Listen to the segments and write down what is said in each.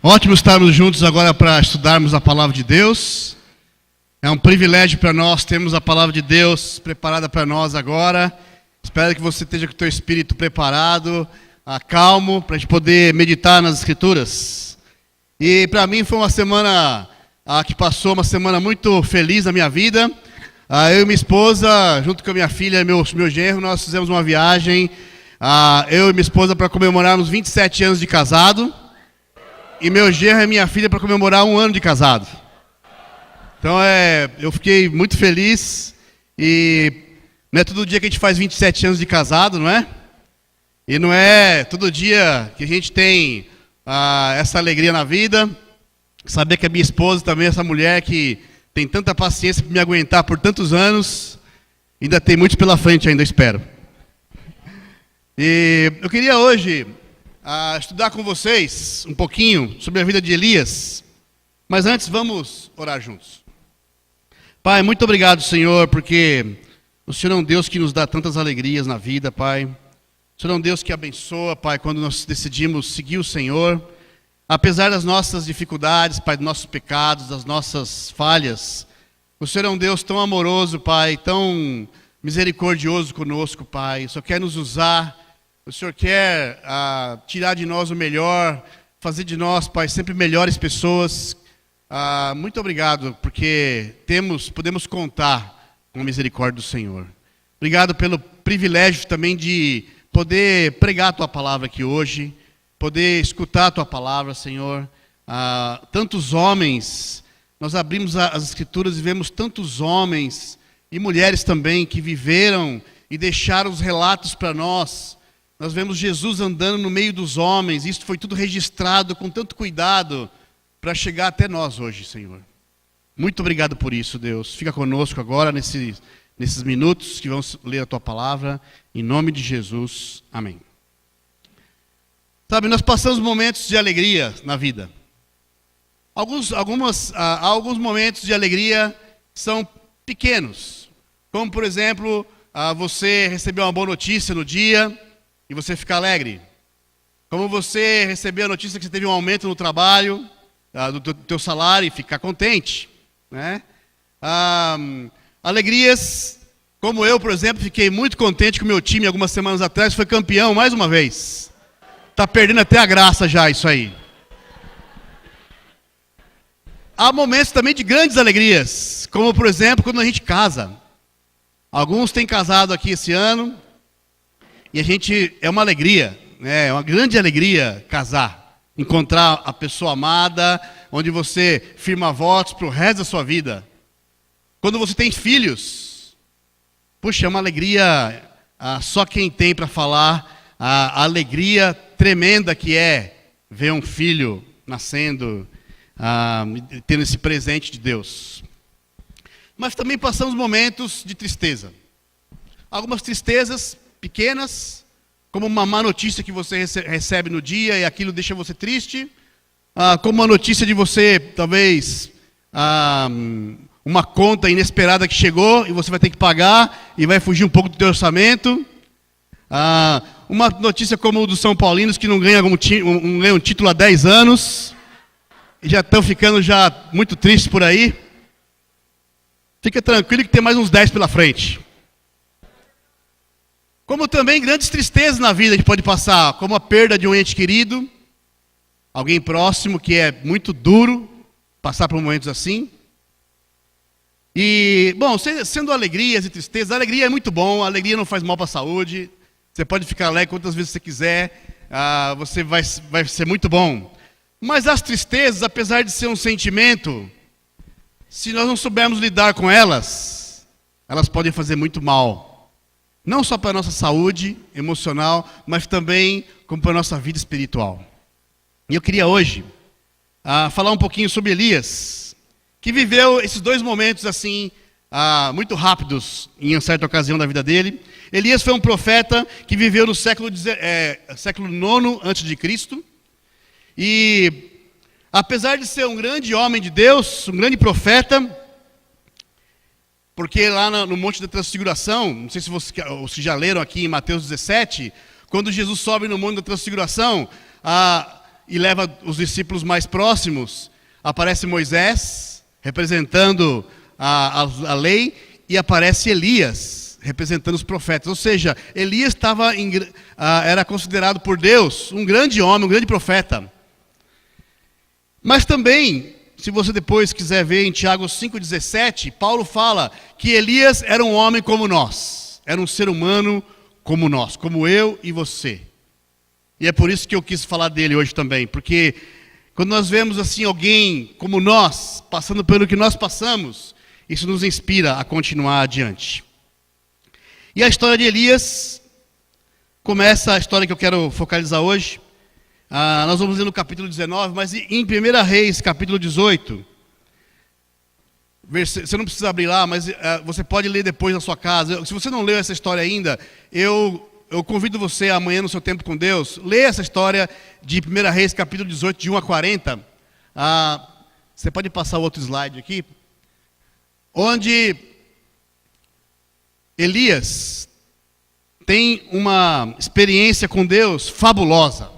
Ótimo estarmos juntos agora para estudarmos a palavra de Deus. É um privilégio para nós termos a palavra de Deus preparada para nós agora. Espero que você esteja com o teu espírito preparado, calmo, para a gente poder meditar nas Escrituras. E para mim foi uma semana que passou, uma semana muito feliz na minha vida. Eu e minha esposa, junto com a minha filha e meu genro, nós fizemos uma viagem, eu e minha esposa, para comemorarmos 27 anos de casado. E meu genro e minha filha para comemorar 1 ano de casado. Então eu fiquei muito feliz. E não é todo dia que a gente faz 27 anos de casado, não é? E não é todo dia que a gente tem essa alegria na vida. Saber que a minha esposa também, essa mulher que tem tanta paciência para me aguentar por tantos anos, ainda tem muitos pela frente ainda, eu espero. E eu queria hoje estudar com vocês um pouquinho sobre a vida de Elias. Mas antes vamos orar juntos. Pai, muito obrigado, Senhor, porque o Senhor é um Deus que nos dá tantas alegrias na vida, Pai. O Senhor é um Deus que abençoa, Pai, quando nós decidimos seguir o Senhor. Apesar das nossas dificuldades, Pai, dos nossos pecados, das nossas falhas, o Senhor é um Deus tão amoroso, Pai, tão misericordioso conosco, Pai. O Senhor quer nos usar. O Senhor quer tirar de nós o melhor, fazer de nós, Pai, sempre melhores pessoas. Muito obrigado, porque podemos contar com a misericórdia do Senhor. Obrigado pelo privilégio também de poder pregar a Tua palavra aqui hoje, poder escutar a Tua palavra, Senhor. Tantos homens, nós abrimos as Escrituras e vemos tantos homens e mulheres também que viveram e deixaram os relatos para nós. Nós vemos Jesus andando no meio dos homens, isso foi tudo registrado com tanto cuidado para chegar até nós hoje, Senhor. Muito obrigado por isso, Deus. Fica conosco agora nesses minutos que vamos ler a Tua palavra, em nome de Jesus. Amém. Sabe, nós passamos momentos de alegria na vida. Alguns momentos de alegria são pequenos, como por exemplo, você receber uma boa notícia no dia e você ficar alegre. Como você receber a notícia que você teve um aumento no trabalho, do teu salário e ficar contente, né? Alegrias, como eu, por exemplo, fiquei muito contente que o meu time, algumas semanas atrás, foi campeão mais uma vez. Está perdendo até a graça já isso aí. Há momentos também de grandes alegrias, como por exemplo, quando a gente casa. Alguns têm casado aqui esse ano, e é uma alegria, né? É uma grande alegria casar, encontrar a pessoa amada, onde você firma votos para o resto da sua vida. Quando você tem filhos, puxa, é uma alegria, só quem tem para falar, a alegria tremenda que é ver um filho nascendo, tendo esse presente de Deus. Mas também passamos momentos de tristeza. Algumas tristezas pequenas, como uma má notícia que você recebe no dia e aquilo deixa você triste, como uma notícia de você, talvez, uma conta inesperada que chegou e você vai ter que pagar e vai fugir um pouco do teu orçamento. Uma notícia como o dos São Paulinos, que não ganham um título há 10 anos e já estão ficando já muito tristes por aí. Fica tranquilo que tem mais uns 10 pela frente. Como também grandes tristezas na vida a gente pode passar, como a perda de um ente querido, alguém próximo, que é muito duro passar por momentos assim. E, bom, sendo alegrias e tristezas, a alegria é muito bom, a alegria não faz mal para a saúde, você pode ficar alegre quantas vezes você quiser, você vai ser muito bom. Mas as tristezas, apesar de ser um sentimento, se nós não soubermos lidar com elas podem fazer muito mal. Não só para a nossa saúde emocional, mas também como para a nossa vida espiritual. E eu queria hoje falar um pouquinho sobre Elias, que viveu esses 2 momentos assim, muito rápidos em uma certa ocasião da vida dele. Elias foi um profeta que viveu no século IX a.C. E apesar de ser um grande homem de Deus, um grande profeta, porque lá no Monte da Transfiguração, não sei se vocês já leram aqui em Mateus 17, quando Jesus sobe no Monte da Transfiguração, e leva os discípulos mais próximos, aparece Moisés, representando a lei, e aparece Elias, representando os profetas. Ou seja, Elias era considerado por Deus um grande homem, um grande profeta. Mas também, se você depois quiser ver em Tiago 5,17, Paulo fala que Elias era um homem como nós, era um ser humano como nós, como eu e você. E é por isso que eu quis falar dele hoje também, porque quando nós vemos assim alguém como nós, passando pelo que nós passamos, isso nos inspira a continuar adiante. E a história de Elias, começa a história que eu quero focalizar hoje. Nós vamos ler no capítulo 19, mas em 1 Reis, capítulo 18, você não precisa abrir lá, mas você pode ler depois na sua casa. Se você não leu essa história ainda, eu convido você amanhã no seu tempo com Deus, ler essa história de 1 Reis, capítulo 18, de 1 a 40. Você pode passar o outro slide aqui. Onde Elias tem uma experiência com Deus fabulosa.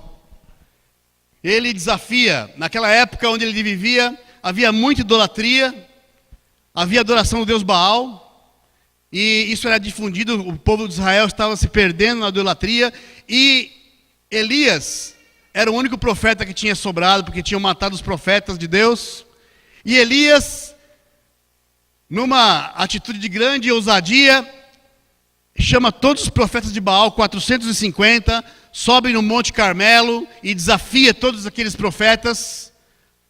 Ele desafia, naquela época onde ele vivia, havia muita idolatria, havia adoração do Deus Baal, e isso era difundido, o povo de Israel estava se perdendo na idolatria, e Elias era o único profeta que tinha sobrado, porque tinham matado os profetas de Deus, e Elias, numa atitude de grande ousadia, chama todos os profetas de Baal, 450, sobe no Monte Carmelo e desafia todos aqueles profetas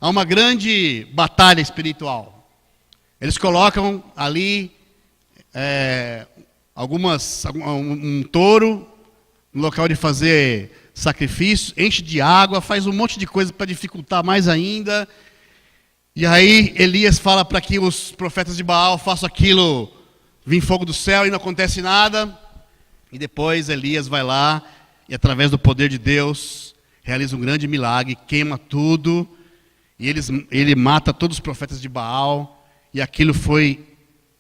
a uma grande batalha espiritual. Eles colocam ali um touro no local de fazer sacrifício, enche de água, faz um monte de coisa para dificultar mais ainda. E aí Elias fala para que os profetas de Baal façam aquilo, vir fogo do céu e não acontece nada. E depois Elias vai lá e através do poder de Deus realiza um grande milagre, queima tudo. E ele mata todos os profetas de Baal. E aquilo foi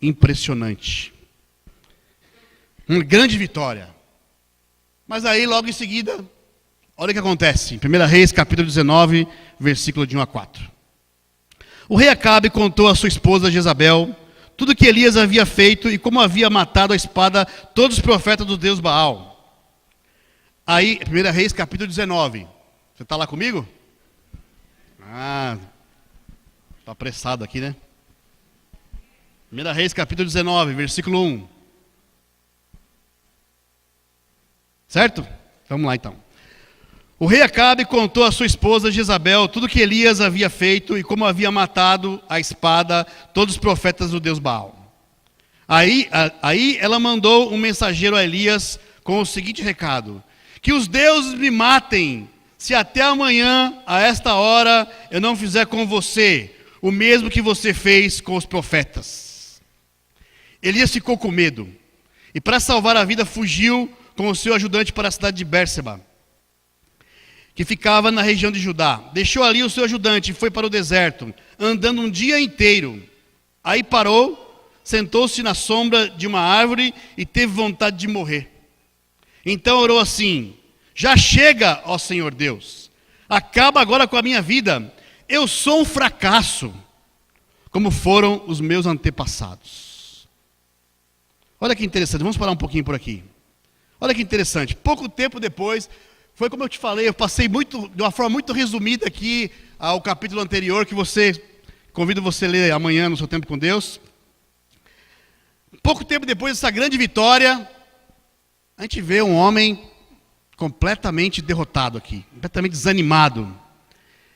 impressionante. Uma grande vitória. Mas aí logo em seguida, olha o que acontece. Em 1 Reis capítulo 19, versículo de 1 a 4. O rei Acabe contou à sua esposa Jezabel tudo que Elias havia feito e como havia matado a espada todos os profetas do Deus Baal. Aí, 1 Reis capítulo 19. Você está lá comigo? Está apressado aqui, né? 1 Reis capítulo 19, versículo 1. Certo? Vamos lá então. O rei Acabe contou à sua esposa Jezabel tudo que Elias havia feito e como havia matado a espada todos os profetas do Deus Baal. Aí ela mandou um mensageiro a Elias com o seguinte recado: que os deuses me matem, se até amanhã, a esta hora, eu não fizer com você o mesmo que você fez com os profetas. Elias ficou com medo e para salvar a vida fugiu com o seu ajudante para a cidade de Bérseba, que ficava na região de Judá. Deixou ali o seu ajudante e foi para o deserto, andando um dia inteiro. Aí parou, sentou-se na sombra de uma árvore e teve vontade de morrer. Então orou assim: já chega, ó Senhor Deus, acaba agora com a minha vida. Eu sou um fracasso, como foram os meus antepassados. Olha que interessante, vamos parar um pouquinho por aqui. Olha que interessante, pouco tempo depois, foi como eu te falei, eu passei de uma forma muito resumida aqui ao capítulo anterior, que convido você a ler amanhã no seu tempo com Deus. Pouco tempo depois dessa grande vitória, a gente vê um homem completamente derrotado aqui, completamente desanimado.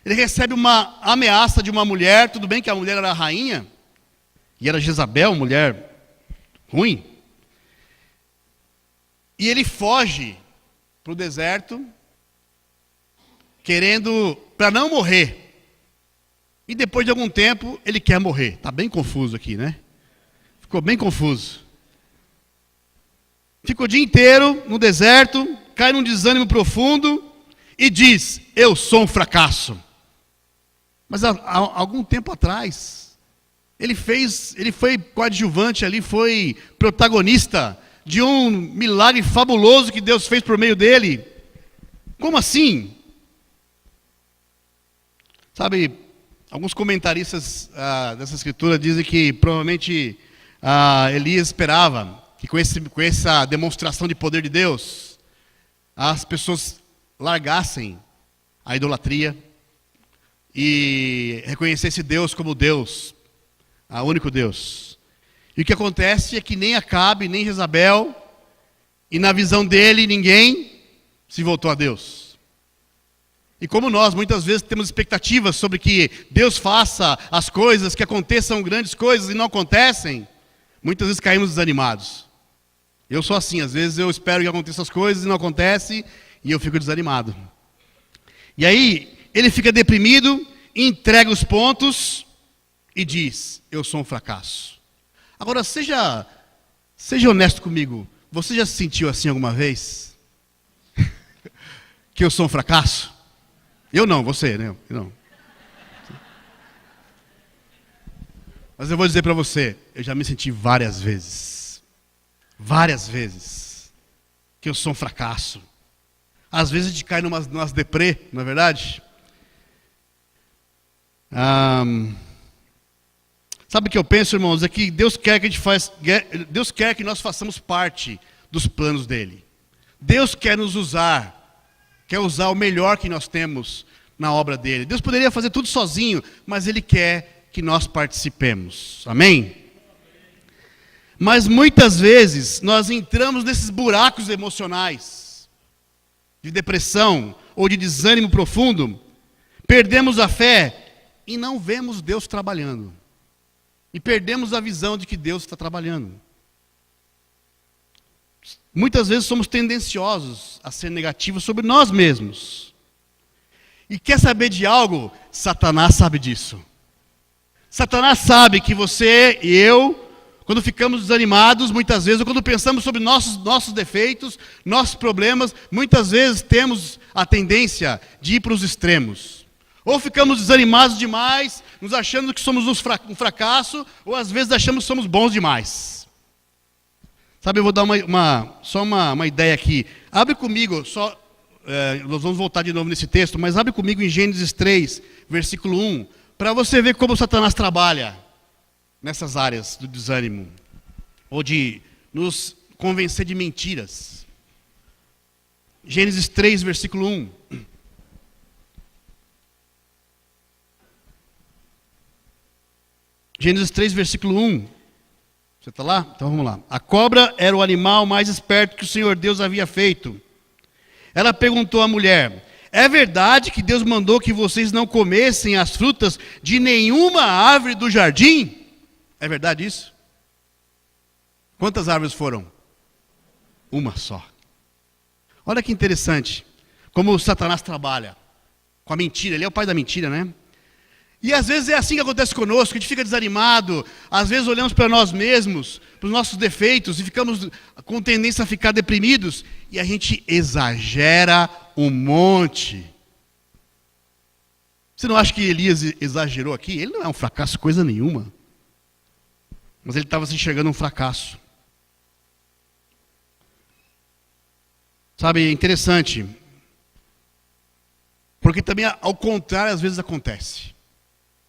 Ele recebe uma ameaça de uma mulher, tudo bem que a mulher era a rainha, e era Jezabel, mulher ruim. E ele foge para o deserto, para não morrer. E depois de algum tempo, ele quer morrer. Está bem confuso aqui, né? Ficou bem confuso. Fica o dia inteiro no deserto, cai num desânimo profundo e diz: eu sou um fracasso. Mas há algum tempo atrás, ele foi coadjuvante ali, foi protagonista de um milagre fabuloso que Deus fez por meio dele. Como assim? Sabe, alguns comentaristas dessa escritura dizem que provavelmente Elias esperava que com essa demonstração de poder de Deus, as pessoas largassem a idolatria e reconhecessem Deus como Deus, o único Deus. E o que acontece é que nem Acabe, nem Jezabel, e na visão dele ninguém se voltou a Deus. E como nós muitas vezes temos expectativas sobre que Deus faça as coisas, que aconteçam grandes coisas e não acontecem, muitas vezes caímos desanimados. Eu sou assim, às vezes eu espero que aconteçam as coisas e não acontece, e eu fico desanimado. E aí, ele fica deprimido, entrega os pontos e diz: eu sou um fracasso. Agora, seja honesto comigo, você já se sentiu assim alguma vez? Que eu sou um fracasso? Eu não, você, né? Eu não. Mas eu vou dizer para você, eu já me senti várias vezes, que eu sou um fracasso. Às vezes a gente cai numas deprê, não é verdade? Sabe o que eu penso, irmãos? É que Deus quer que nós façamos parte dos planos dele. Deus quer nos usar, quer usar o melhor que nós temos na obra dele. Deus poderia fazer tudo sozinho, mas ele quer que nós participemos. Amém? Mas muitas vezes nós entramos nesses buracos emocionais, de depressão ou de desânimo profundo, perdemos a fé e não vemos Deus trabalhando. E perdemos a visão de que Deus está trabalhando. Muitas vezes somos tendenciosos a ser negativos sobre nós mesmos. E quer saber de algo? Satanás sabe disso. Satanás sabe que você e eu, quando ficamos desanimados, muitas vezes, ou quando pensamos sobre nossos defeitos, nossos problemas, muitas vezes temos a tendência de ir para os extremos. Ou ficamos desanimados demais, nos achando que somos um fracasso, ou às vezes achamos que somos bons demais. Sabe, eu vou dar só uma ideia aqui. Abre comigo, nós vamos voltar de novo nesse texto, mas abre comigo em Gênesis 3, versículo 1, para você ver como Satanás trabalha nessas áreas do desânimo, ou de nos convencer de mentiras. Gênesis 3, versículo 1. Gênesis 3, versículo 1. Você está lá? Então vamos lá. A cobra era o animal mais esperto que o Senhor Deus havia feito. Ela perguntou à mulher: é verdade que Deus mandou que vocês não comessem as frutas de nenhuma árvore do jardim? É verdade isso? Quantas árvores foram? Uma só. Olha que interessante como o Satanás trabalha com a mentira. Ele é o pai da mentira, né? E às vezes é assim que acontece conosco, a gente fica desanimado, às vezes olhamos para nós mesmos, para os nossos defeitos, e ficamos com tendência a ficar deprimidos, e a gente exagera um monte. Você não acha que Elias exagerou aqui? Ele não é um fracasso, coisa nenhuma. Mas ele estava se enxergando um fracasso. Sabe, é interessante, porque também ao contrário às vezes acontece.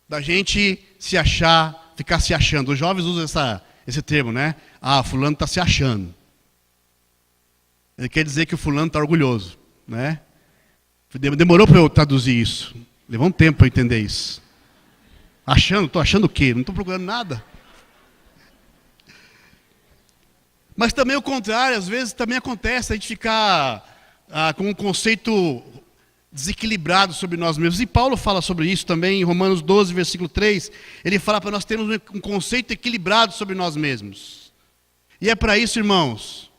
Da gente se achar, ficar se achando. Os jovens usam esse termo, né? Ah, fulano está se achando. Ele quer dizer que o fulano está orgulhoso, né? Demorou para eu traduzir isso. Levou um tempo para entender isso. Estou achando o quê? Não estou procurando nada. Mas também o contrário, às vezes também acontece a gente ficar com um conceito desequilibrado sobre nós mesmos. E Paulo fala sobre isso também em Romanos 12, versículo 3. Ele fala para nós termos um conceito equilibrado sobre nós mesmos. E é para isso, irmãos,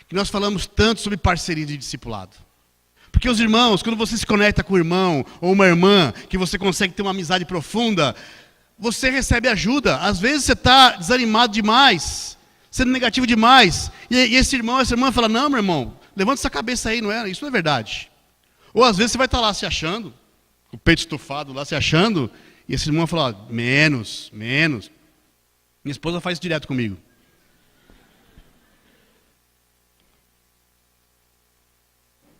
que nós falamos tanto sobre parceria de discipulado. Porque os irmãos, quando você se conecta com um irmão ou uma irmã, que você consegue ter uma amizade profunda, você recebe ajuda. Às vezes você está desanimado demais, sendo negativo demais, e esse irmão, essa irmã fala: não, meu irmão, levanta essa cabeça aí, isso não é verdade. Ou às vezes você vai estar lá se achando, com o peito estufado lá se achando, e esse irmão fala: menos. Minha esposa faz isso direto comigo.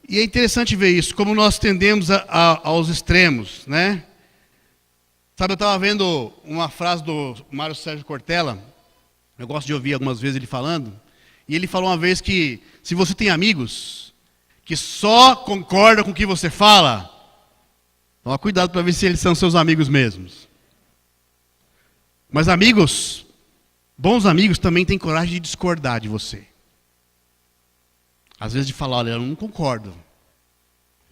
E é interessante ver isso, como nós tendemos aos extremos, né? Sabe, eu estava vendo uma frase do Mário Sérgio Cortella, eu gosto de ouvir algumas vezes ele falando, e ele falou uma vez que se você tem amigos que só concordam com o que você fala, toma cuidado para ver se eles são seus amigos mesmos. Mas amigos, bons amigos também têm coragem de discordar de você. Às vezes de falar, olha, eu não concordo.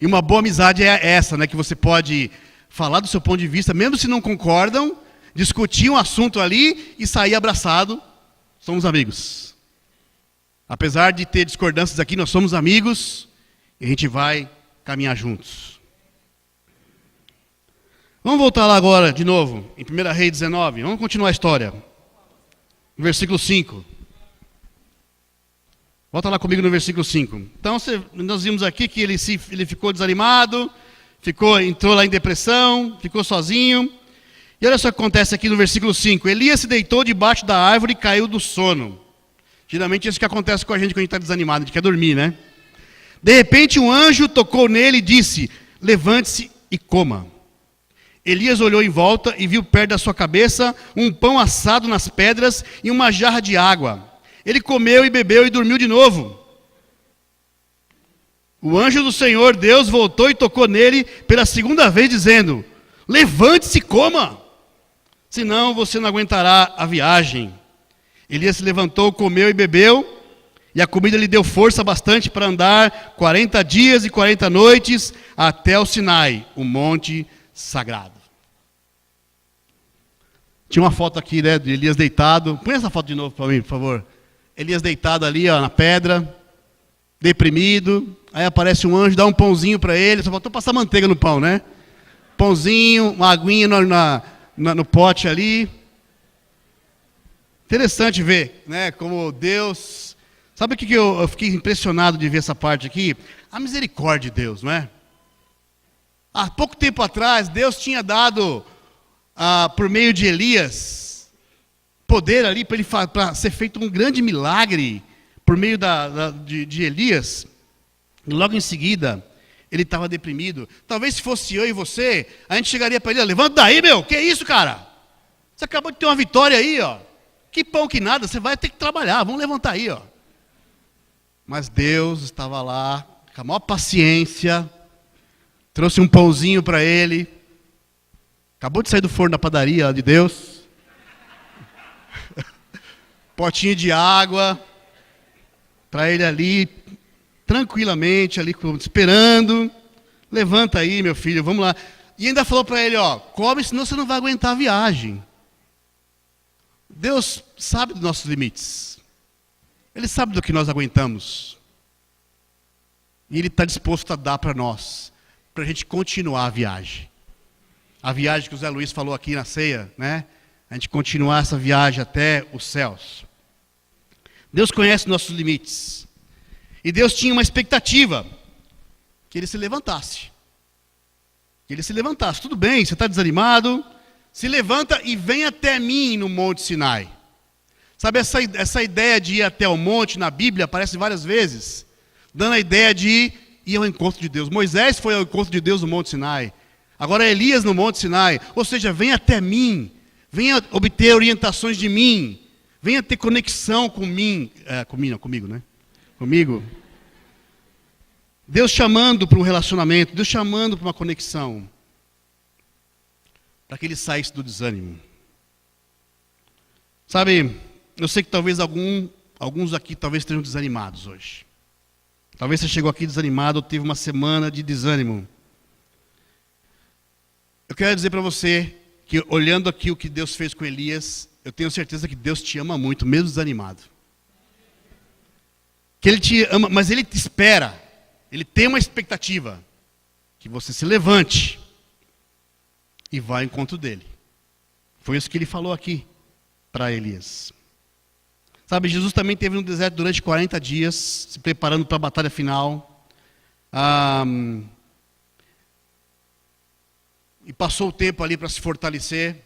E uma boa amizade é essa, né? Que você pode falar do seu ponto de vista, mesmo se não concordam, discutir um assunto ali e sair abraçado. Somos amigos. Apesar de ter discordâncias aqui, nós somos amigos e a gente vai caminhar juntos. Vamos voltar lá agora de novo, em 1 Reis 19. Vamos continuar a história. Versículo 5. Volta lá comigo no versículo 5. Então, nós vimos aqui que ele ficou desanimado, entrou lá em depressão, ficou sozinho. E olha só o que acontece aqui no versículo 5. Elias se deitou debaixo da árvore e caiu do sono. Geralmente é isso que acontece com a gente quando a gente está desanimado, a gente quer dormir, né? De repente um anjo tocou nele e disse, levante-se e coma. Elias olhou em volta e viu perto da sua cabeça um pão assado nas pedras e uma jarra de água. Ele comeu e bebeu e dormiu de novo. O anjo do Senhor Deus voltou e tocou nele pela segunda vez, dizendo, levante-se e coma, senão você não aguentará a viagem. Elias se levantou, comeu e bebeu, e a comida lhe deu força bastante para andar 40 dias e 40 noites até o Sinai, o monte sagrado. Tinha uma foto aqui, né, de Elias deitado. Põe essa foto de novo para mim, por favor. Elias deitado ali, ó, na pedra, deprimido. Aí aparece um anjo, dá um pãozinho para ele. Só faltou passar manteiga no pão, né? Pãozinho, uma aguinha no pote ali. Interessante ver, né, como Deus... Sabe o que eu fiquei impressionado de ver essa parte aqui? A misericórdia de Deus, não é? Há pouco tempo atrás, Deus tinha dado, por meio de Elias, poder ali para ser feito um grande milagre, por meio de Elias. E logo em seguida, ele estava deprimido. Talvez se fosse eu e você, a gente chegaria para ele, levanta daí, meu, que é isso, cara? Você acabou de ter uma vitória aí, ó. Que pão que nada, você vai ter que trabalhar, vamos levantar aí, ó. Mas Deus estava lá, com a maior paciência, trouxe um pãozinho para ele, acabou de sair do forno da padaria de Deus, potinho de água, para ele ali, tranquilamente, ali esperando, levanta aí, meu filho, vamos lá. E ainda falou para ele, ó, come, senão você não vai aguentar a viagem. Deus sabe dos nossos limites. Ele sabe do que nós aguentamos. E Ele está disposto a dar para nós, para a gente continuar a viagem. A viagem que o Zé Luiz falou aqui na ceia, né? A gente continuar essa viagem até os céus. Deus conhece nossos limites. E Deus tinha uma expectativa, que Ele se levantasse. Que Ele se levantasse. Tudo bem, você está desanimado, se levanta e vem até mim no Monte Sinai. Sabe, essa ideia de ir até o monte na Bíblia aparece várias vezes, dando a ideia de ir ao encontro de Deus. Moisés foi ao encontro de Deus no Monte Sinai. Agora Elias no Monte Sinai. Ou seja, vem até mim, venha obter orientações de mim, venha ter conexão com mim, comigo, né? Comigo. Deus chamando para um relacionamento, Deus chamando para uma conexão, para que ele saísse do desânimo. Sabe, eu sei que talvez alguns aqui talvez estejam desanimados hoje. Talvez você chegou aqui desanimado ou teve uma semana de desânimo. Eu quero dizer para você que olhando aqui o que Deus fez com Elias, eu tenho certeza que Deus te ama muito, mesmo desanimado. Que Ele te ama, mas Ele te espera. Ele tem uma expectativa. Que você se levante e vá ao encontro dEle. Foi isso que Ele falou aqui para Elias. Sabe, Jesus também esteve no deserto durante 40 dias, se preparando para a batalha final. E passou o tempo ali para se fortalecer.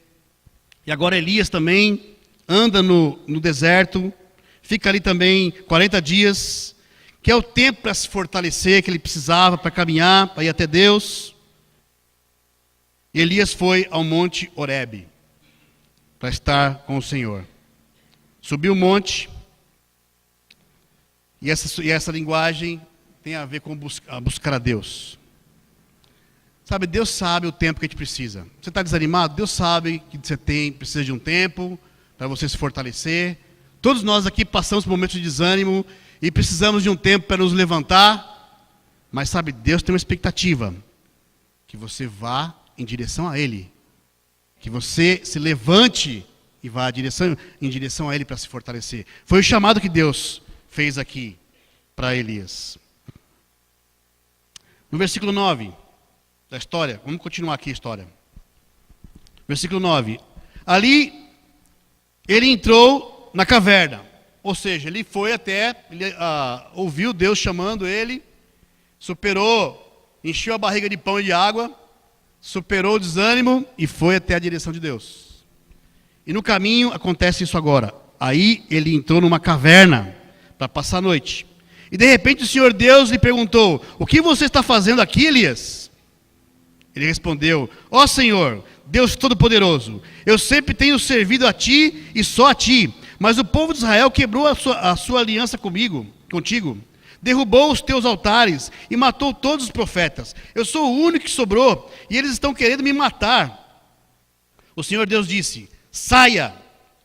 E agora Elias também anda no deserto, fica ali também 40 dias, que é o tempo para se fortalecer, que ele precisava para caminhar, para ir até Deus. Elias foi ao monte Horebe para estar com o Senhor. Subiu o monte, e essa linguagem tem a ver com buscar a Deus. Sabe, Deus sabe o tempo que a gente precisa. Você está desanimado? Deus sabe que você precisa de um tempo para você se fortalecer. Todos nós aqui passamos por momentos de desânimo e precisamos de um tempo para nos levantar. Mas sabe, Deus tem uma expectativa, que você vá em direção a Ele. Que você se levante e vá em direção a Ele para se fortalecer. Foi o chamado que Deus fez aqui para Elias. No versículo 9 da história, vamos continuar aqui a história. Versículo 9. Ali, ele entrou na caverna. Ou seja, ele foi ouviu Deus chamando ele, encheu a barriga de pão e de água, superou o desânimo e foi até a direção de Deus. E no caminho acontece isso agora. Aí ele entrou numa caverna para passar a noite. E de repente o Senhor Deus lhe perguntou: o que você está fazendo aqui, Elias? Ele respondeu: ó Senhor, Deus Todo-Poderoso, eu sempre tenho servido a Ti e só a Ti, mas o povo de Israel quebrou a sua aliança contigo, derrubou os teus altares e matou todos os profetas. Eu sou o único que sobrou e eles estão querendo me matar. O Senhor Deus disse: saia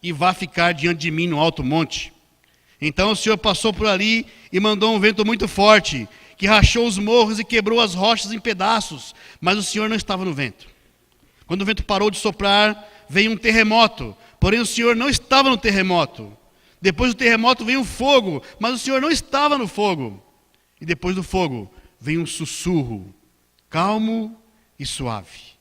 e vá ficar diante de mim no alto monte. Então o Senhor passou por ali e mandou um vento muito forte, que rachou os morros e quebrou as rochas em pedaços, mas o Senhor não estava no vento. Quando o vento parou de soprar, veio um terremoto, porém o Senhor não estava no terremoto. Depois do terremoto veio um fogo, mas o Senhor não estava no fogo. E depois do fogo veio um sussurro, calmo e suave.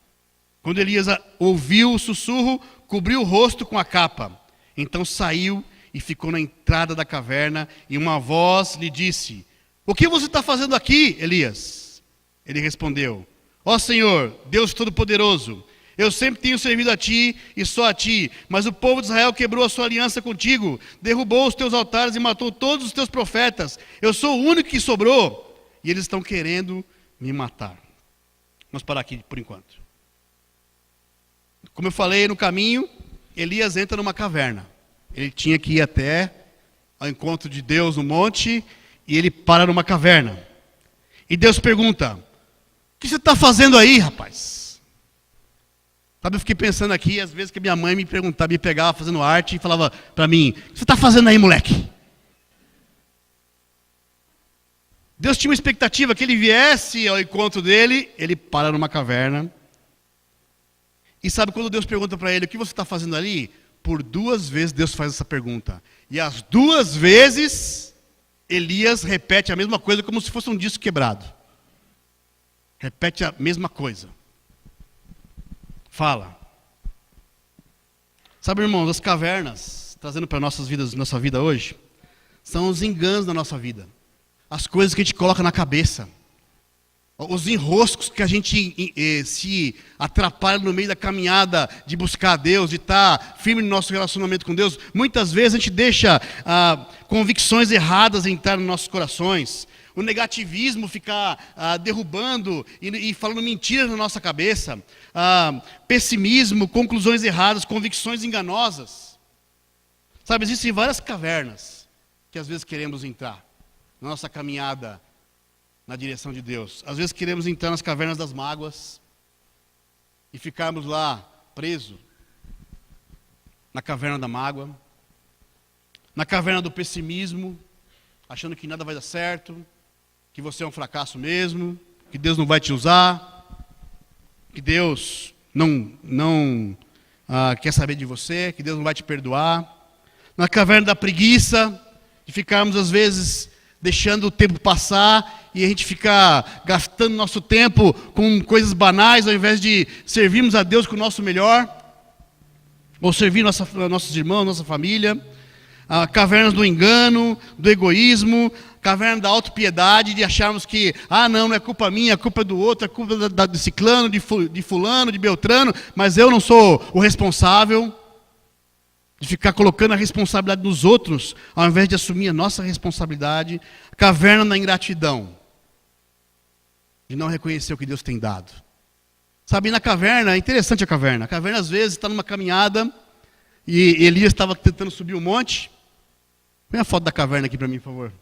Quando Elias ouviu o sussurro, cobriu o rosto com a capa. Então saiu e ficou na entrada da caverna, e uma voz lhe disse: o que você está fazendo aqui, Elias? Ele respondeu: ó Senhor, Deus Todo-Poderoso, eu sempre tenho servido a Ti e só a Ti, mas o povo de Israel quebrou a sua aliança contigo, derrubou os teus altares e matou todos os teus profetas. Eu sou o único que sobrou e eles estão querendo me matar. Vamos parar aqui por enquanto. Como eu falei, no caminho, Elias entra numa caverna. Ele tinha que ir até ao encontro de Deus no monte, e ele para numa caverna. E Deus pergunta: o que você está fazendo aí, rapaz? Sabe, eu fiquei pensando aqui, às vezes que minha mãe me pegava fazendo arte e falava para mim: o que você está fazendo aí, moleque? Deus tinha uma expectativa que ele viesse ao encontro dele. Ele para numa caverna. E sabe, quando Deus pergunta para ele: o que você está fazendo ali? Por 2 vezes Deus faz essa pergunta. E as 2 vezes Elias repete a mesma coisa, como se fosse um disco quebrado. Repete a mesma coisa. Fala. Sabe, irmãos, as cavernas, trazendo para nossa vida hoje, são os enganos da nossa vida. As coisas que a gente coloca na cabeça. Os enroscos que a gente se atrapalha no meio da caminhada de buscar a Deus, de estar firme no nosso relacionamento com Deus. Muitas vezes a gente deixa convicções erradas entrar nos nossos corações. O negativismo ficar derrubando e falando mentiras na nossa cabeça. Pessimismo, conclusões erradas, convicções enganosas. Sabe, existem várias cavernas que às vezes queremos entrar na nossa caminhada na direção de Deus. Às vezes queremos entrar nas cavernas das mágoas e ficarmos lá presos na caverna da mágoa, na caverna do pessimismo, achando que nada vai dar certo, que você é um fracasso mesmo, que Deus não vai te usar, que Deus não quer saber de você, que Deus não vai te perdoar. Na caverna da preguiça, de ficarmos às vezes deixando o tempo passar e a gente ficar gastando nosso tempo com coisas banais, ao invés de servirmos a Deus com o nosso melhor, ou servir nossos irmãos, nossa família. Cavernas do engano, do egoísmo, caverna da autopiedade, de acharmos que, não é culpa minha, é culpa do outro, é culpa de ciclano, de fulano, de beltrano, mas eu não sou o responsável. De ficar colocando a responsabilidade nos outros, ao invés de assumir a nossa responsabilidade. Caverna na ingratidão, de não reconhecer o que Deus tem dado. Sabe, na caverna, é interessante a caverna. A caverna, às vezes, está numa caminhada e Elias estava tentando subir um monte. Põe a foto da caverna aqui para mim, por favor.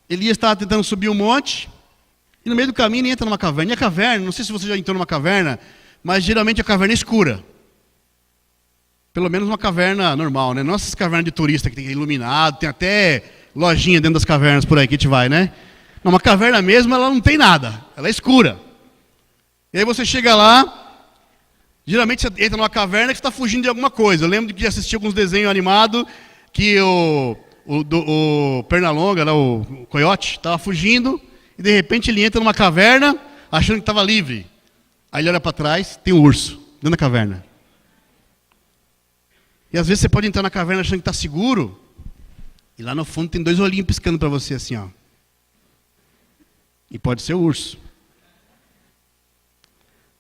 Elias estava tentando subir um monte e no meio do caminho ele entra numa caverna. E a caverna, não sei se você já entrou numa caverna, mas geralmente a caverna é escura. Pelo menos uma caverna normal, né? Não essas cavernas de turista que tem iluminado, tem até lojinha dentro das cavernas por aí que a gente vai, né? Não, uma caverna mesmo, ela não tem nada, ela é escura. E aí você chega lá, geralmente você entra numa caverna que você está fugindo de alguma coisa. Eu lembro de assistir alguns desenhos animados que o Pernalonga, né, o Coiote, estava fugindo e de repente ele entra numa caverna achando que estava livre. Aí ele olha para trás, tem um urso dentro da caverna. E às vezes você pode entrar na caverna achando que está seguro, e lá no fundo tem 2 olhinhos piscando para você assim, ó. E pode ser o urso.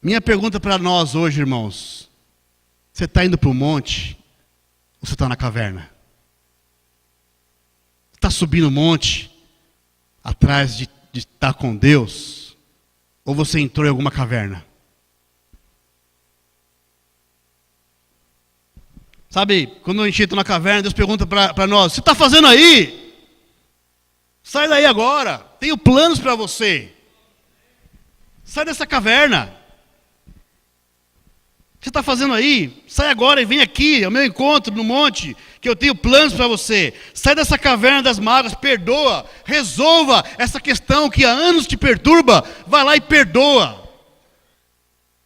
Minha pergunta para nós hoje, irmãos: você está indo para o monte ou você está na caverna? Está subindo o monte atrás de estar com Deus? Ou você entrou em alguma caverna? Sabe, quando a gente entra na caverna, Deus pergunta para nós: você está fazendo aí? Sai daí agora, tenho planos para você. Sai dessa caverna. O que você está fazendo aí? Sai agora e vem aqui, ao meu encontro no monte, que eu tenho planos para você. Sai dessa caverna das mágoas, perdoa, resolva essa questão que há anos te perturba, vai lá e perdoa.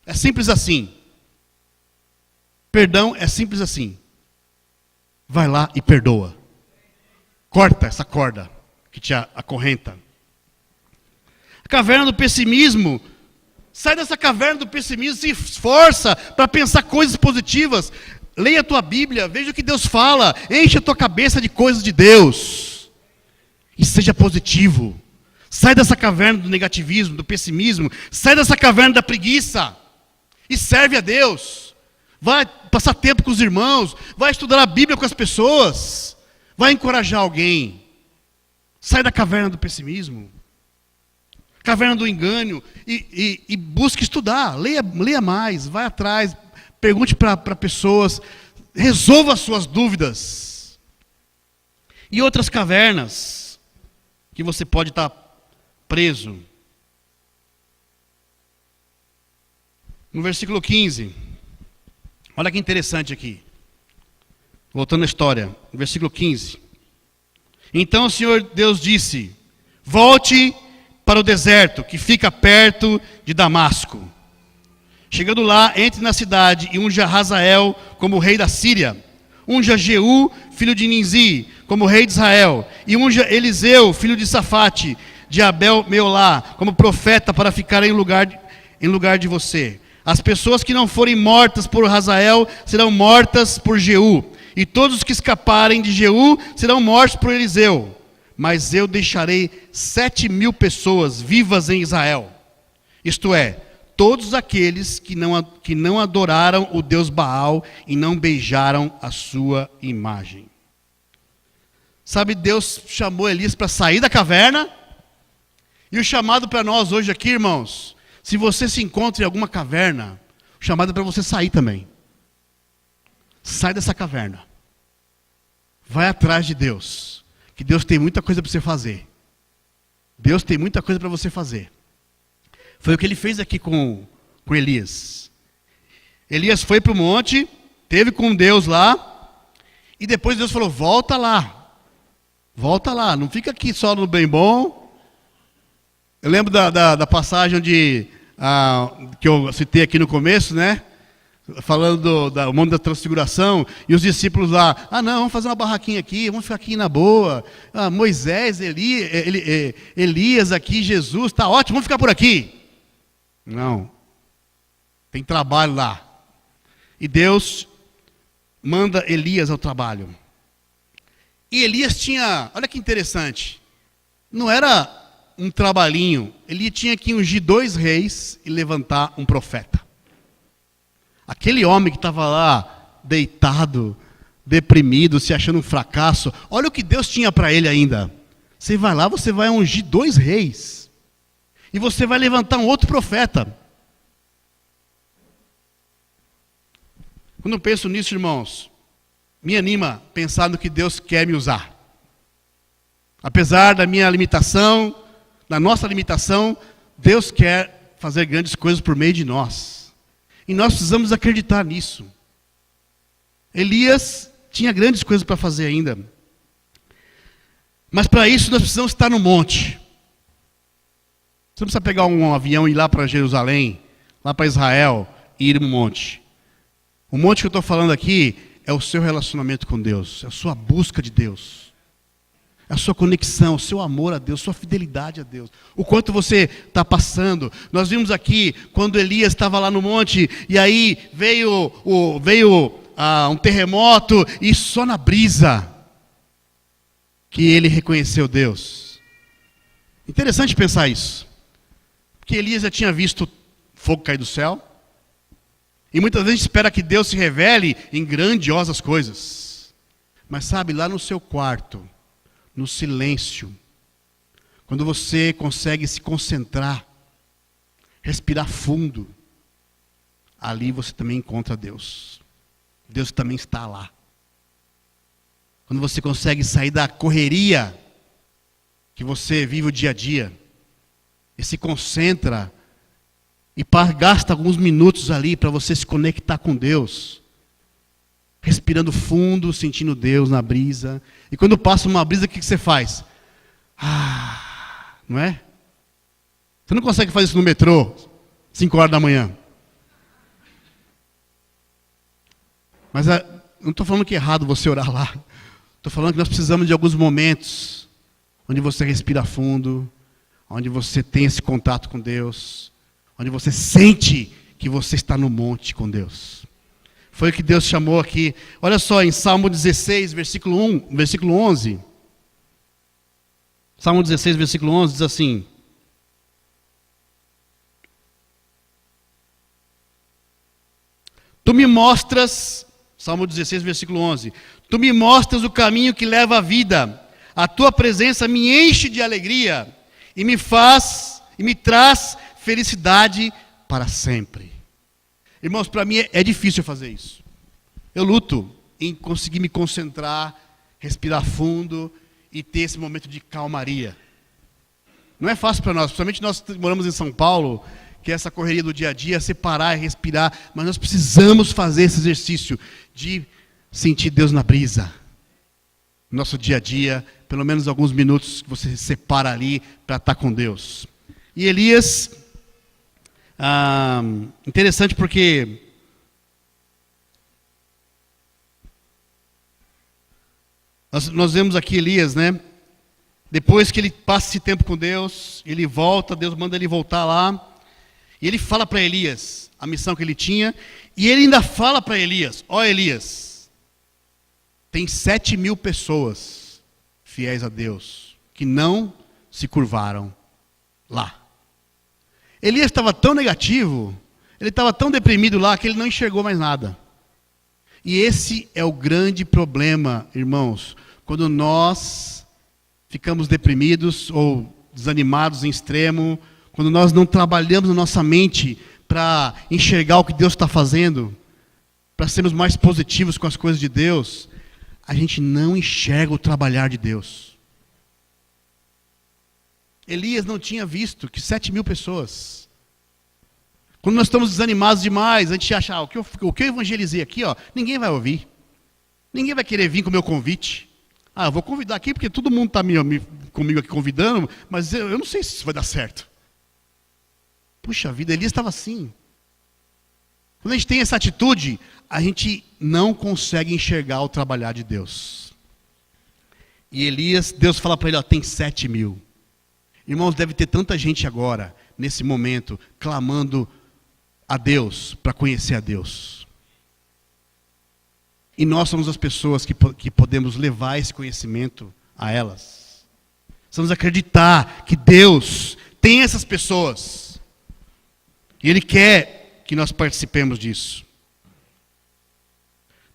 É simples assim. Perdão é simples assim. Vai lá e perdoa. Corta essa corda que te acorrenta. A caverna do pessimismo. Sai dessa caverna do pessimismo, se esforça para pensar coisas positivas. Leia a tua Bíblia, veja o que Deus fala. Enche a tua cabeça de coisas de Deus. E seja positivo. Sai dessa caverna do negativismo, do pessimismo. Sai dessa caverna da preguiça. E serve a Deus. Vai passar tempo com os irmãos, vai estudar a Bíblia com as pessoas, vai encorajar alguém. Sai da caverna do pessimismo, caverna do engano, e busque estudar, leia mais, vai atrás, pergunte para pessoas, resolva as suas dúvidas. E outras cavernas que você pode estar preso. No versículo 15... olha que interessante aqui. Voltando à história, versículo 15. Então o Senhor Deus disse: volte para o deserto, que fica perto de Damasco. Chegando lá, entre na cidade e unja Hazael como rei da Síria. Unja Jeú, filho de Ninzi, como rei de Israel. E unja Eliseu, filho de Safate, de Abel Meolá, como profeta, para ficar em lugar de você. As pessoas que não forem mortas por Hazael serão mortas por Jeú. E todos os que escaparem de Jeú serão mortos por Eliseu. Mas eu deixarei 7.000 pessoas vivas em Israel. Isto é, todos aqueles que não adoraram o Deus Baal e não beijaram a sua imagem. Sabe, Deus chamou Elias para sair da caverna. E o chamado para nós hoje aqui, irmãos, se você se encontra em alguma caverna, o chamado é para você sair também. Sai dessa caverna. Vai atrás de Deus. Que Deus tem muita coisa para você fazer. Deus tem muita coisa para você fazer. Foi o que ele fez aqui com Elias. Elias foi para o monte, teve com Deus lá, e depois Deus falou: volta lá. Volta lá, não fica aqui só no bem bom. Eu lembro da passagem que eu citei aqui no começo, né? Falando do Monte da Transfiguração, e os discípulos lá: não, vamos fazer uma barraquinha aqui, vamos ficar aqui na boa. Moisés, Elias aqui, Jesus, está ótimo, vamos ficar por aqui. Não, tem trabalho lá. E Deus manda Elias ao trabalho. E Elias tinha, olha que interessante, não era um trabalhinho, ele tinha que ungir 2 reis e levantar um profeta. Aquele homem que estava lá, deitado, deprimido, se achando um fracasso, olha o que Deus tinha para ele ainda. Você vai lá, você vai ungir 2 reis. E você vai levantar um outro profeta. Quando eu penso nisso, irmãos, me anima pensar no que Deus quer me usar. Apesar da minha limitação, da nossa limitação, Deus quer fazer grandes coisas por meio de nós. E nós precisamos acreditar nisso. Elias tinha grandes coisas para fazer ainda. Mas para isso nós precisamos estar no monte. Você não precisa pegar um avião e ir lá para Jerusalém, lá para Israel, e ir no monte. O monte que eu estou falando aqui é o seu relacionamento com Deus, é a sua busca de Deus, é a sua conexão, o seu amor a Deus, sua fidelidade a Deus. O quanto você está passando. Nós vimos aqui, quando Elias estava lá no monte, e aí veio um terremoto, e só na brisa que ele reconheceu Deus. Interessante pensar isso. Porque Elias já tinha visto fogo cair do céu. E muitas vezes a gente espera que Deus se revele em grandiosas coisas. Mas sabe, lá no seu quarto, no silêncio, quando você consegue se concentrar, respirar fundo, ali você também encontra Deus. Deus também está lá. Quando você consegue sair da correria que você vive o dia a dia, e se concentra, e gasta alguns minutos ali para você se conectar com Deus, respirando fundo, sentindo Deus na brisa. E quando passa uma brisa, o que você faz? Não é? Você não consegue fazer isso no metrô, 5 horas da manhã. Mas não estou falando que é errado você orar lá. Estou falando que nós precisamos de alguns momentos onde você respira fundo, onde você tem esse contato com Deus, onde você sente que você está no monte com Deus. Foi o que Deus chamou aqui. Olha só, em Salmo 16, versículo 11. Salmo 16, versículo 11 diz assim: Tu me mostras, Salmo 16, versículo 11, Tu me mostras o caminho que leva à vida, a tua presença me enche de alegria e me traz felicidade para sempre. Irmãos, para mim é difícil fazer isso. Eu luto em conseguir me concentrar, respirar fundo e ter esse momento de calmaria. Não é fácil para nós, principalmente nós moramos em São Paulo, que é essa correria do dia a dia, separar e respirar, mas nós precisamos fazer esse exercício de sentir Deus na brisa. No nosso dia a dia, pelo menos alguns minutos que você separa ali para estar com Deus. E Elias, interessante porque nós vemos aqui Elias, né? Depois que ele passa esse tempo com Deus, ele volta, Deus manda ele voltar lá, e ele fala para Elias a missão que ele tinha, e ele ainda fala para Elias: ó Elias, tem 7.000 pessoas fiéis a Deus, que não se curvaram lá. Elias estava tão negativo, ele estava tão deprimido lá, que ele não enxergou mais nada. E esse é o grande problema, irmãos, quando nós ficamos deprimidos ou desanimados em extremo, quando nós não trabalhamos na nossa mente para enxergar o que Deus está fazendo, para sermos mais positivos com as coisas de Deus, a gente não enxerga o trabalhar de Deus. Elias não tinha visto que 7.000 pessoas. Quando nós estamos desanimados demais, a gente acha, o que eu evangelizei aqui, ninguém vai ouvir. Ninguém vai querer vir com o meu convite. Eu vou convidar aqui porque todo mundo está comigo aqui convidando, mas eu não sei se isso vai dar certo. Puxa vida, Elias estava assim. Quando a gente tem essa atitude, a gente não consegue enxergar o trabalhar de Deus. E Elias, Deus fala para ele, tem 7.000. Irmãos, deve ter tanta gente agora, nesse momento, clamando a Deus, para conhecer a Deus. E nós somos as pessoas que podemos levar esse conhecimento a elas. Precisamos acreditar que Deus tem essas pessoas. E Ele quer que nós participemos disso.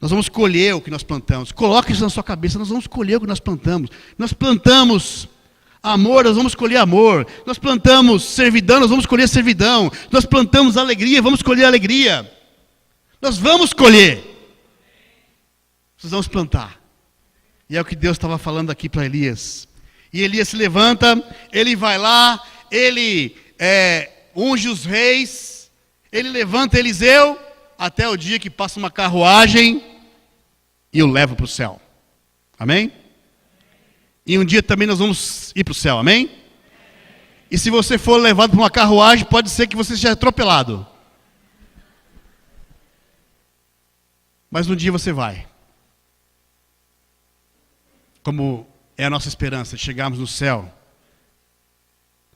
Nós vamos colher o que nós plantamos. Coloque isso na sua cabeça, nós vamos colher o que nós plantamos. Nós plantamos Amor, nós vamos colher amor. Nós plantamos servidão, nós vamos colher servidão. Nós plantamos alegria, vamos colher alegria. Nós vamos colher. Precisamos plantar. E é o que Deus estava falando aqui para Elias. E Elias se levanta, ele vai lá, ele unge os reis, ele levanta Eliseu, até o dia que passa uma carruagem e o leva para o céu. Amém? E um dia também nós vamos ir para o céu, amém? E se você for levado para uma carruagem, pode ser que você seja atropelado. Mas um dia você vai. Como é a nossa esperança de chegarmos no céu.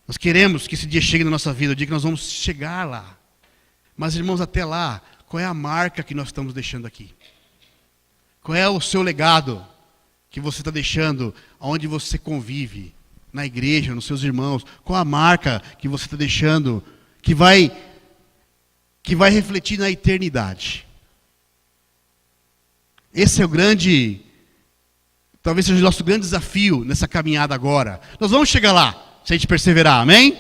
Nós queremos que esse dia chegue na nossa vida, o dia que nós vamos chegar lá. Mas irmãos, até lá, qual é a marca que nós estamos deixando aqui? Qual é o seu legado que você está deixando onde você convive? Na igreja, nos seus irmãos? Qual a marca que você está deixando que vai refletir na eternidade? Esse é o grande, talvez seja o nosso grande desafio nessa caminhada agora. Nós vamos chegar lá, se a gente perseverar, amém?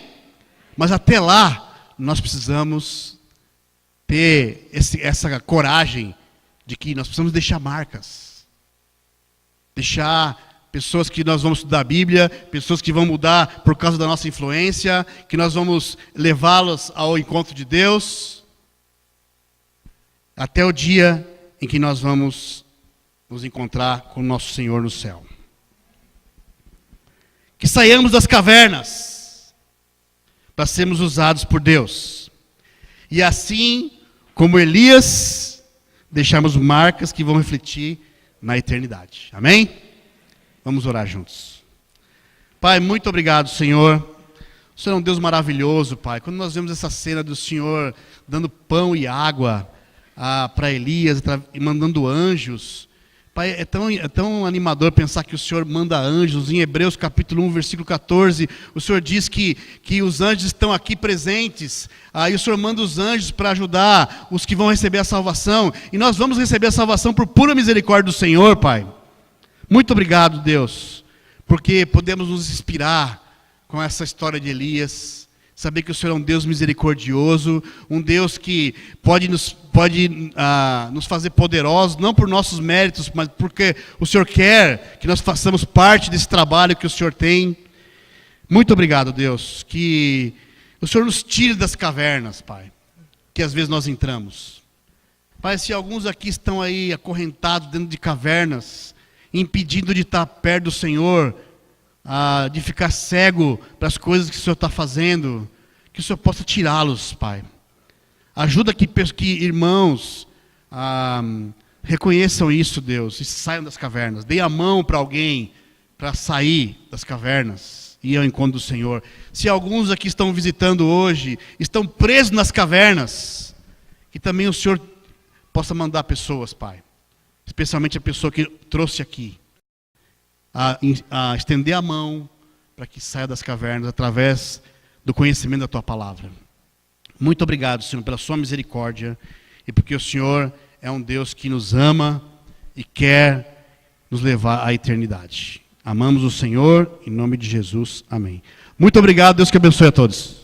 Mas até lá, nós precisamos ter essa coragem de que nós precisamos deixar marcas. Deixar pessoas que nós vamos estudar a Bíblia, pessoas que vão mudar por causa da nossa influência, que nós vamos levá-los ao encontro de Deus, até o dia em que nós vamos nos encontrar com o nosso Senhor no céu. Que saiamos das cavernas para sermos usados por Deus. E assim como Elias, deixarmos marcas que vão refletir na eternidade. Amém? Vamos orar juntos. Pai, muito obrigado, Senhor. O Senhor é um Deus maravilhoso, Pai. Quando nós vemos essa cena do Senhor dando pão e água para Elias e mandando anjos, Pai, é tão animador pensar que o Senhor manda anjos. Em Hebreus capítulo 1, versículo 14, o Senhor diz que os anjos estão aqui presentes. E o Senhor manda os anjos para ajudar os que vão receber a salvação. E nós vamos receber a salvação por pura misericórdia do Senhor, Pai. Muito obrigado, Deus, porque podemos nos inspirar com essa história de Elias. Saber que o Senhor é um Deus misericordioso, um Deus que pode nos fazer poderosos, não por nossos méritos, mas porque o Senhor quer que nós façamos parte desse trabalho que o Senhor tem. Muito obrigado, Deus, que o Senhor nos tire das cavernas, Pai, que às vezes nós entramos. Pai, se alguns aqui estão aí acorrentados dentro de cavernas, impedindo de estar perto do Senhor, de ficar cego para as coisas que o Senhor está fazendo, que o Senhor possa tirá-los, Pai. Ajuda que irmãos reconheçam isso, Deus, e saiam das cavernas. Dê a mão para alguém para sair das cavernas e ir ao encontro do Senhor. Se alguns aqui estão visitando hoje, estão presos nas cavernas, que também o Senhor possa mandar pessoas, Pai. Especialmente a pessoa que trouxe aqui. A estender a mão para que saia das cavernas através do conhecimento da Tua palavra. Muito obrigado, Senhor, pela Sua misericórdia e porque o Senhor é um Deus que nos ama e quer nos levar à eternidade. Amamos o Senhor, em nome de Jesus, amém. Muito obrigado, Deus que abençoe a todos.